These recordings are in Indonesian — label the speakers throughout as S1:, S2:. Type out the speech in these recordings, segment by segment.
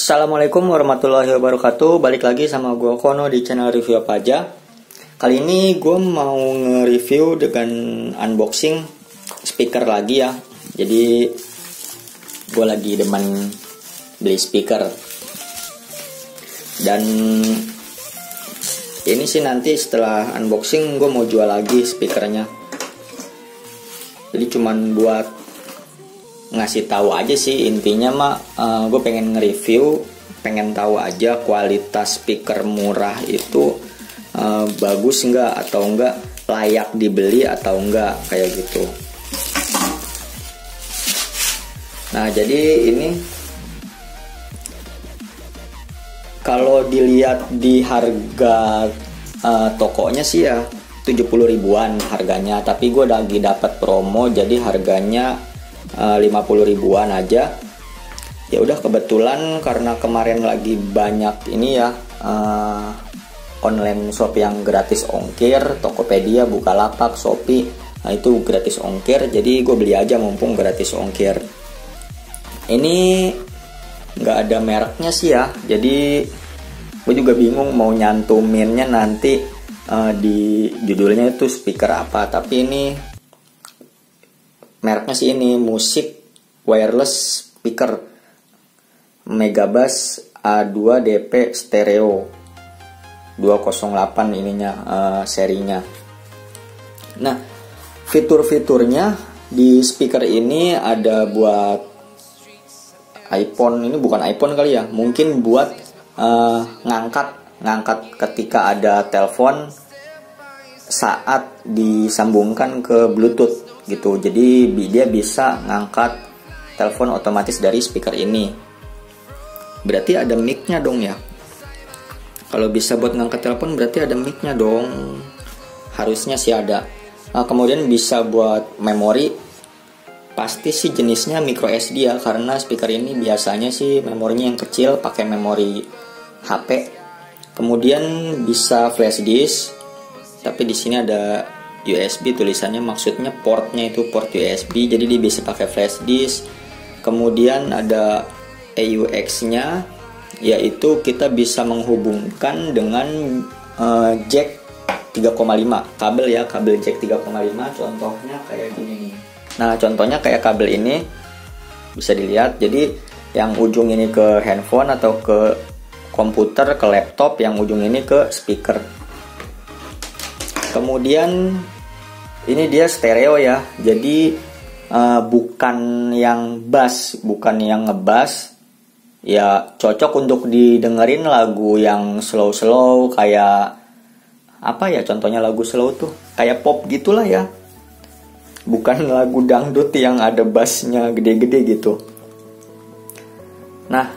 S1: Assalamualaikum warahmatullahi wabarakatuh. Balik lagi sama gue Kono di channel review apa aja. Kali ini gue mau nge-review dengan unboxing speaker lagi ya. Jadi gue lagi demen beli speaker. Dan ini sih nanti setelah unboxing gue mau jual lagi speakernya. Jadi cuman buat ngasih tahu aja sih, intinya mah gue pengen nge-review, pengen tahu aja kualitas speaker murah itu bagus nggak atau enggak, layak dibeli atau enggak, kayak gitu. Nah jadi ini kalau dilihat di harga tokonya sih ya 70 ribuan harganya, tapi gue lagi dapat promo jadi harganya 50 ribuan aja. Ya udah, kebetulan karena kemarin lagi banyak ini ya online shop yang gratis ongkir, Tokopedia, Bukalapak, Shopee, nah itu gratis ongkir, jadi gue beli aja mumpung gratis ongkir. Ini nggak ada mereknya sih ya, jadi gue juga bingung mau nyantuminnya nanti di judulnya itu speaker apa, tapi ini mereknya sih ini Music Wireless Speaker Megabass A2 DP Stereo 208 ininya serinya. Nah, fitur-fiturnya di speaker ini ada buat iPhone, ini bukan iPhone kali ya, mungkin buat ngangkat ketika ada telepon saat disambungkan ke Bluetooth gitu. Jadi dia bisa ngangkat telepon otomatis dari speaker ini. Berarti ada mic-nya dong ya. Kalau bisa buat ngangkat telepon berarti ada mic-nya dong. Harusnya sih ada. Nah, kemudian bisa buat memori. Pasti sih jenisnya micro SD ya, karena speaker ini biasanya sih memorinya yang kecil, pakai memori HP. Kemudian bisa flash disk. Tapi di sini ada USB tulisannya, maksudnya portnya itu port USB, jadi dia bisa pakai flash disk. Kemudian ada AUX-nya, yaitu kita bisa menghubungkan dengan jack 3,5 kabel ya, kabel jack 3,5. Contohnya kayak gini nih. Nah, contohnya kayak kabel ini bisa dilihat. Jadi yang ujung ini ke handphone atau ke komputer, ke laptop, yang ujung ini ke speaker. Kemudian ini dia stereo ya, jadi bukan yang bass, bukan yang ngebass. Ya cocok untuk didengerin lagu yang slow-slow, kayak apa ya, contohnya lagu slow tuh kayak pop gitulah ya. Bukan lagu dangdut yang ada bassnya gede-gede gitu. Nah,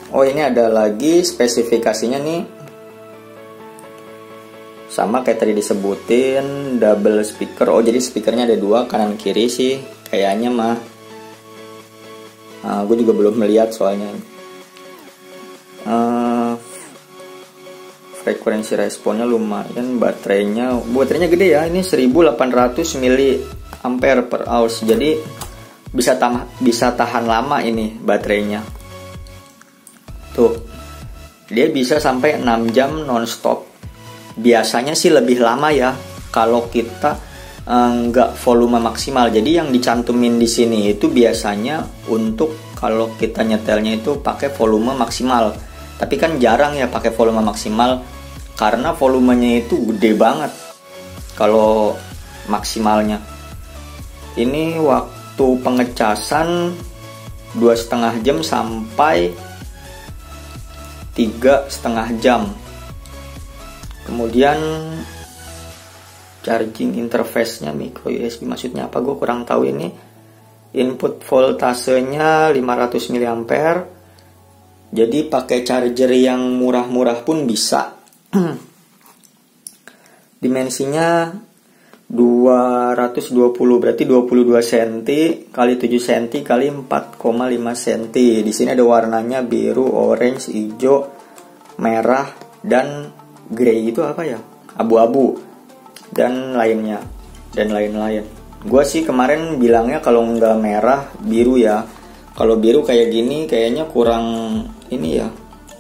S1: oh ini ada lagi spesifikasinya nih. Sama kayak tadi disebutin, double speaker. Oh jadi speakernya ada dua, kanan kiri sih kayaknya mah. Gue juga belum melihat soalnya. Frekuensi responnya lumayan, baterainya gede ya. Ini 1800 mAh. Jadi bisa tahan lama ini baterainya. Tuh, dia bisa sampai 6 jam nonstop. Biasanya sih lebih lama ya kalau kita nggak volume maksimal. Jadi yang dicantumin di sini itu biasanya untuk kalau kita nyetelnya itu pakai volume maksimal. Tapi kan jarang ya pakai volume maksimal karena volumenya itu gede banget kalau maksimalnya. Ini waktu pengecasan 2,5 jam sampai 3,5 jam. Kemudian charging interface-nya micro USB, maksudnya apa gue kurang tahu ini. Input voltasenya 500 mA. Jadi pakai charger yang murah-murah pun bisa. Dimensinya 220, berarti 22 cm kali 7 cm kali 4,5 cm. Di sini ada warnanya biru, orange, hijau, merah, dan grey itu apa ya, abu-abu, dan lainnya dan lain-lain. Gue sih kemarin bilangnya kalau nggak merah biru ya, Kalau biru kayak gini kayaknya kurang ini ya,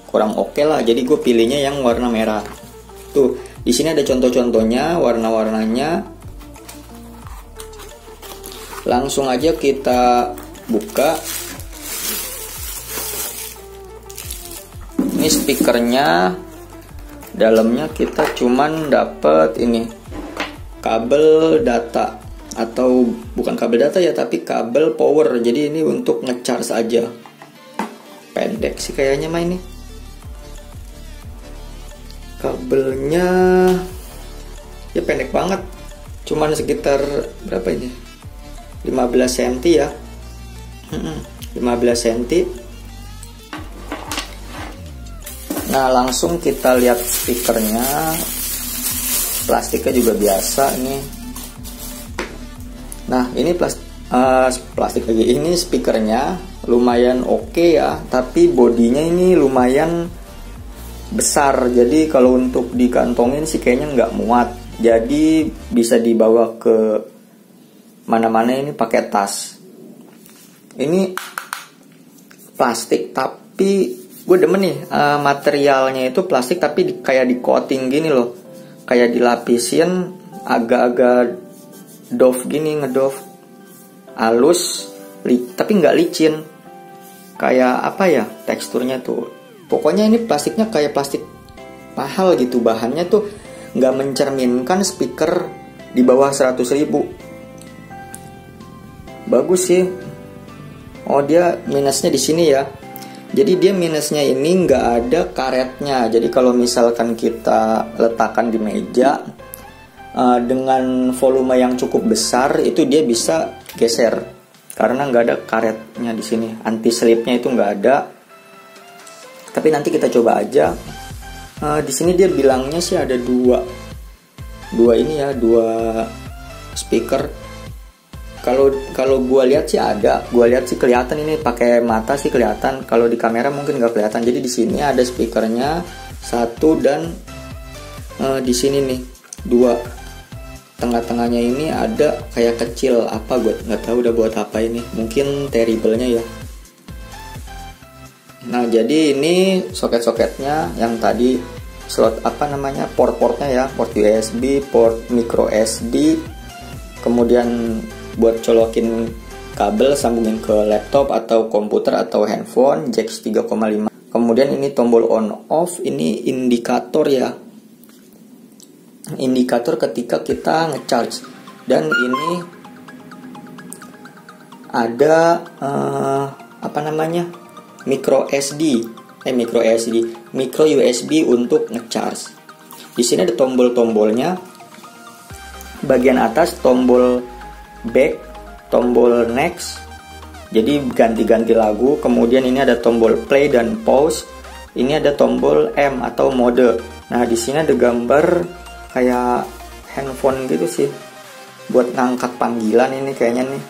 S1: kurang oke lah. Jadi gue pilihnya yang warna merah. Tuh, di sini ada contoh-contohnya, warna-warnanya. Langsung aja kita buka. Ini speakernya, dalamnya kita cuman dapet ini kabel data, atau bukan kabel data ya, tapi kabel power. Jadi ini untuk ngecharge aja. Pendek sih kayaknya mah ini kabelnya, ya pendek banget, cuman sekitar berapa ini, 15 cm ya, 15 cm. Nah, langsung kita lihat speakernya. Plastiknya juga biasa nih. Nah, ini plastik lagi. Ini speakernya lumayan oke ya, tapi bodinya ini lumayan besar. Jadi kalau untuk dikantongin sih kayaknya nggak muat. Jadi bisa dibawa ke mana-mana ini pakai tas. Ini plastik tapi gue demen nih, materialnya itu plastik tapi kayak di coating gini loh, kayak dilapisin agak-agak doff gini, ngedoff halus, tapi nggak licin, kayak apa ya teksturnya tuh. Pokoknya ini plastiknya kayak plastik mahal gitu, bahannya tuh nggak mencerminkan speaker di bawah 100.000. Bagus sih. Oh, dia minusnya di sini ya. Jadi dia minusnya ini nggak ada karetnya. Jadi kalau misalkan kita letakkan di meja dengan volume yang cukup besar, itu dia bisa geser karena nggak ada karetnya di sini. Anti slipnya itu nggak ada. Tapi nanti kita coba aja. Di sini dia bilangnya sih ada dua ini ya, dua speaker. Kalau gue lihat sih ada, gue lihat sih kelihatan, ini pakai mata sih kelihatan. Kalau di kamera mungkin nggak kelihatan. Jadi di sini ada speakernya satu, dan di sini nih dua. Tengah-tengahnya ini ada kayak kecil, apa gue nggak tahu udah buat apa ini. Mungkin terrible-nya ya. Nah, jadi ini soket-soketnya yang tadi, slot apa namanya, port-portnya ya, port USB, port micro SD, kemudian buat colokin kabel sambungin ke laptop atau komputer atau handphone, jack 3,5. Kemudian ini tombol on off, ini indikator ya, indikator ketika kita ngecharge. Dan ini ada apa namanya, micro USB untuk ngecharge. Di sini ada tombol-tombolnya. Bagian atas tombol back, tombol next, jadi ganti-ganti lagu. Kemudian ini ada tombol play dan pause. Ini ada tombol M atau mode. Nah, di sini ada gambar kayak handphone gitu sih, buat ngangkat panggilan ini kayaknya nih.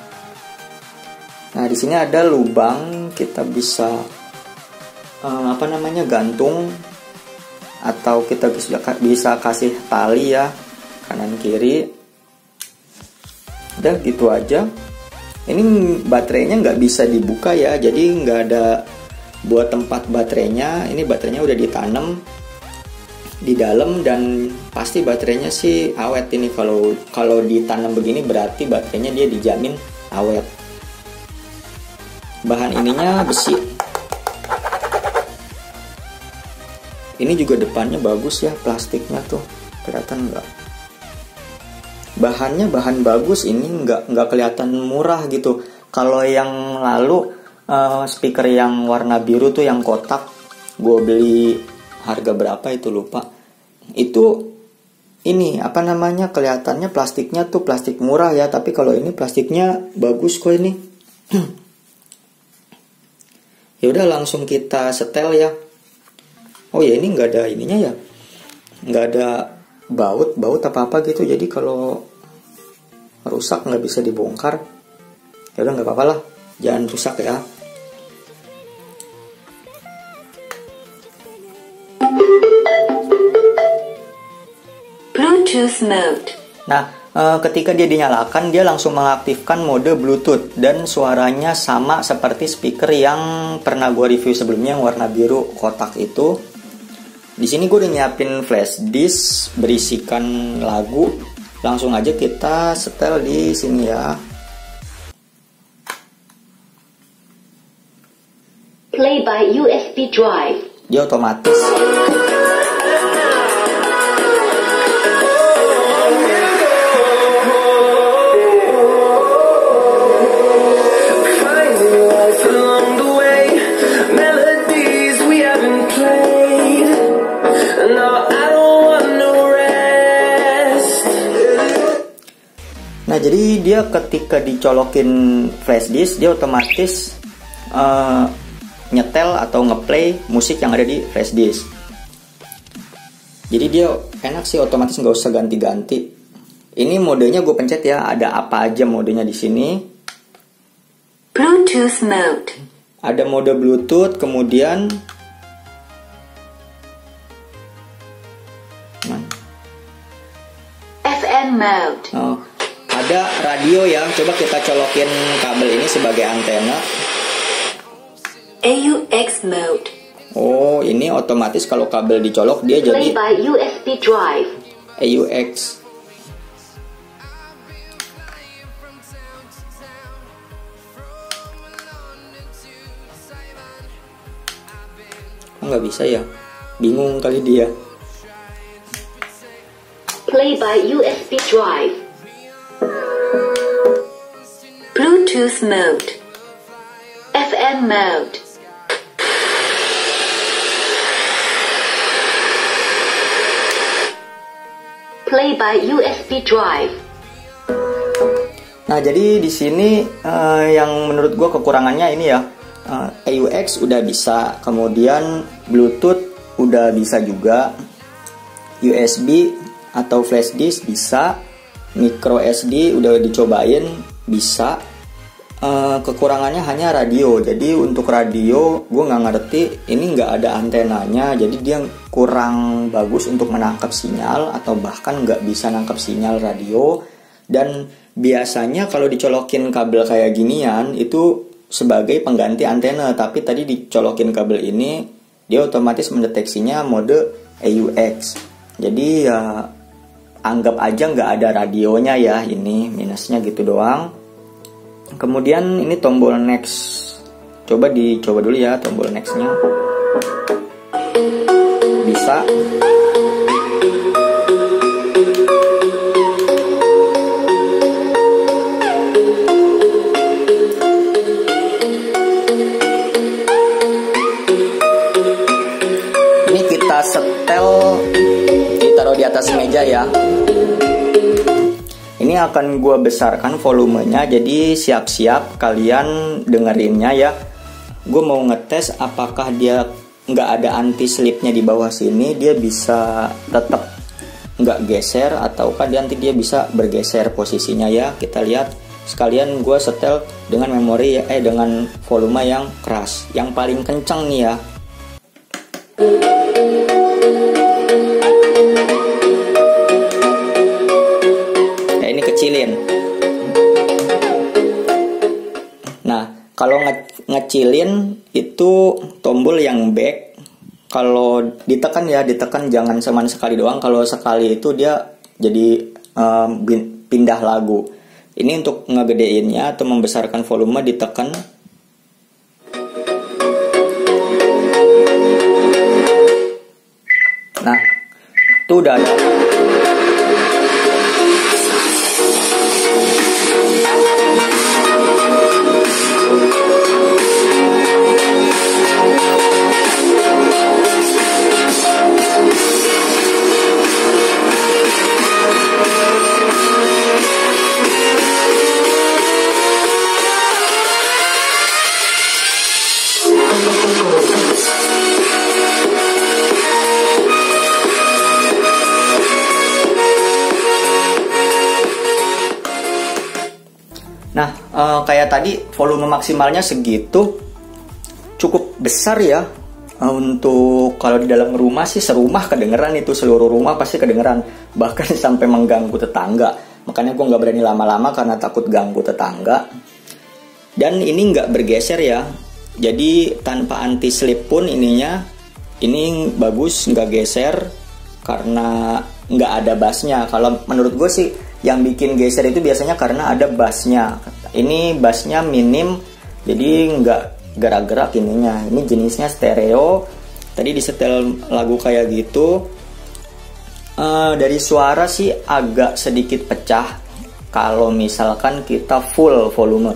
S1: Nah, di sini ada lubang, kita bisa apa namanya, gantung, atau kita bisa kasih tali ya, kanan kiri. Udah gitu aja. Ini baterainya nggak bisa dibuka ya, jadi nggak ada buat tempat baterainya. Ini baterainya udah ditanam di dalam, dan pasti baterainya sih awet. Ini kalau ditanam begini berarti baterainya dia dijamin awet. Bahan ininya besi. Ini juga depannya bagus ya, plastiknya tuh kelihatan nggak? Bahannya bahan bagus, ini nggak kelihatan murah gitu. Kalau yang lalu speaker yang warna biru tuh yang kotak, gue beli harga berapa itu lupa. Itu ini apa namanya, kelihatannya plastiknya tuh plastik murah ya, tapi kalau ini plastiknya bagus kok ini. Ya udah, langsung kita setel ya. Oh ya, ini nggak ada ininya ya, nggak ada baut apa gitu. Jadi kalau rusak nggak bisa dibongkar. Ya udah, nggak apa-apa lah, jangan rusak ya.
S2: Bluetooth mode.
S1: Nah, ketika dia dinyalakan, dia langsung mengaktifkan mode Bluetooth dan suaranya sama seperti speaker yang pernah gue review sebelumnya yang warna biru kotak itu. Di sini gue udah nyiapin flash disk berisikan lagu. Langsung aja kita setel di sini ya.
S2: Play by USB drive.
S1: Dia otomatis. Nah, jadi dia ketika dicolokin flash disk, dia otomatis nyetel atau ngeplay musik yang ada di flash disk. Jadi dia enak sih, otomatis nggak usah ganti-ganti. Ini modenya gue pencet ya, ada apa aja modenya di sini.
S2: Bluetooth mode.
S1: Ada mode Bluetooth, kemudian
S2: FM mode.
S1: oh, ada radio ya. Coba kita colokin kabel ini sebagai antena.
S2: AUX mode.
S1: Oh, ini otomatis kalau kabel dicolok dia
S2: Play
S1: jadi
S2: by USB drive.
S1: AUX. Oh, nggak bisa ya? Bingung kali dia.
S2: Play by USB drive. Bluetooth mode. FM mode. Play by USB drive.
S1: Nah, jadi di sini yang menurut gue kekurangannya ini ya, AUX udah bisa, kemudian Bluetooth udah bisa juga, USB atau flash disk bisa, micro SD udah dicobain bisa. Kekurangannya hanya radio. Jadi untuk radio gue nggak ngerti, ini nggak ada antenanya, jadi dia kurang bagus untuk menangkap sinyal atau bahkan nggak bisa nangkap sinyal radio. Dan biasanya kalau dicolokin kabel kayak ginian itu sebagai pengganti antena, tapi tadi dicolokin kabel ini dia otomatis mendeteksinya mode AUX. Jadi ya anggap aja nggak ada radionya ya, ini minusnya gitu doang. Kemudian ini tombol next, coba dulu ya tombol nextnya. Bisa. Ini kita setel, ditaruh di atas meja ya. Ini akan gue besarkan volumenya, jadi siap-siap kalian dengerinnya ya. Gue mau ngetes apakah dia nggak ada anti slipnya di bawah sini, dia bisa tetap nggak geser, ataukah nanti dia bisa bergeser posisinya ya. Kita lihat. Sekalian gue setel dengan memori dengan volume yang keras, yang paling kencang nih ya. Ini kecilin. Nah, kalau ngecilin itu tombol yang back. Kalau ditekan ya, ditekan jangan cuman sekali doang. Kalau sekali itu dia jadi pindah lagu. Ini untuk ngegedeinnya atau membesarkan volume ditekan. Nah, itu udah ada. Nah, kayak tadi volume maksimalnya segitu, cukup besar ya. Untuk kalau di dalam rumah sih serumah kedengeran itu, seluruh rumah pasti kedengeran, bahkan sampai mengganggu tetangga. makanya gue nggak berani lama-lama karena takut ganggu tetangga. Dan ini nggak bergeser ya, jadi tanpa anti slip pun ininya, ini bagus nggak geser karena nggak ada bassnya. Kalau menurut gue sih yang bikin geser itu biasanya karena ada bassnya. Ini bassnya minim, jadi nggak gerak-gerak ininya. Ini jenisnya stereo. Tadi disetel lagu kayak gitu. Dari suara sih agak sedikit pecah kalau misalkan kita full volume.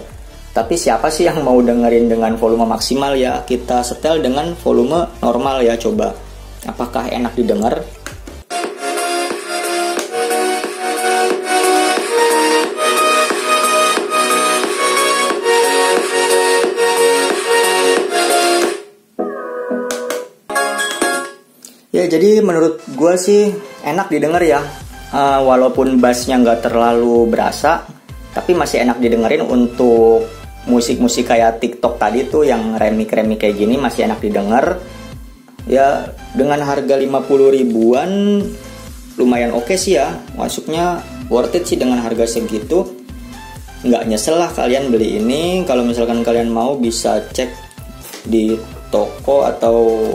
S1: Tapi siapa sih yang mau dengerin dengan volume maksimal ya? Kita setel dengan volume normal ya, coba. Apakah enak didengar? Ya, jadi menurut gue sih enak didengar ya. Walaupun bassnya nggak terlalu berasa, tapi masih enak didengerin. Untuk musik-musik kayak TikTok tadi tuh yang remix-remix kayak gini masih enak didengar. Ya, dengan harga 50 ribuan lumayan oke sih ya. Maksudnya worth it sih dengan harga segitu. Nggak nyesel lah kalian beli ini. Kalau misalkan kalian mau bisa cek di toko atau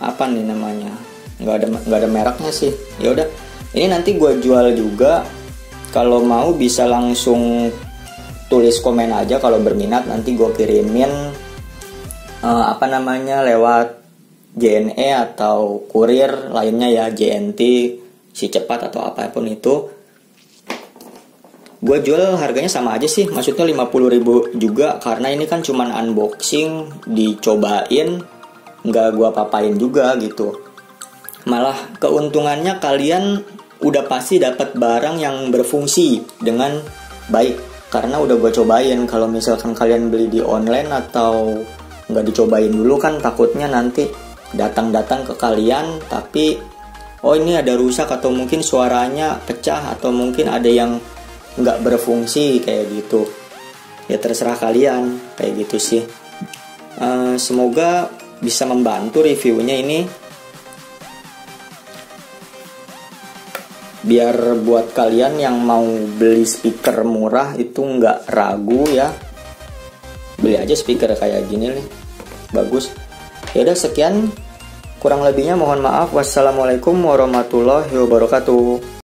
S1: apa nih namanya, nggak ada mereknya sih. Ya udah, ini nanti gue jual juga. Kalau mau bisa langsung tulis komen aja kalau berminat, nanti gue kirimin lewat JNE atau kurir lainnya ya, JNT, si cepat atau apapun itu. Gue jual harganya sama aja sih, maksudnya 50 ribu juga, karena ini kan cuman unboxing, dicobain, nggak gue papain juga gitu. Malah keuntungannya kalian udah pasti dapat barang yang berfungsi dengan baik, karena udah gue cobain. Kalau misalkan kalian beli di online atau nggak dicobain dulu kan takutnya nanti datang-datang ke kalian tapi ini ada rusak atau mungkin suaranya pecah atau mungkin ada yang nggak berfungsi kayak gitu. Ya terserah kalian kayak gitu sih. Semoga bisa membantu reviewnya ini, biar buat kalian yang mau beli speaker murah itu nggak ragu ya, beli aja speaker kayak gini nih, bagus. Ya udah, sekian, kurang lebihnya mohon maaf. Wassalamualaikum warahmatullahi wabarakatuh.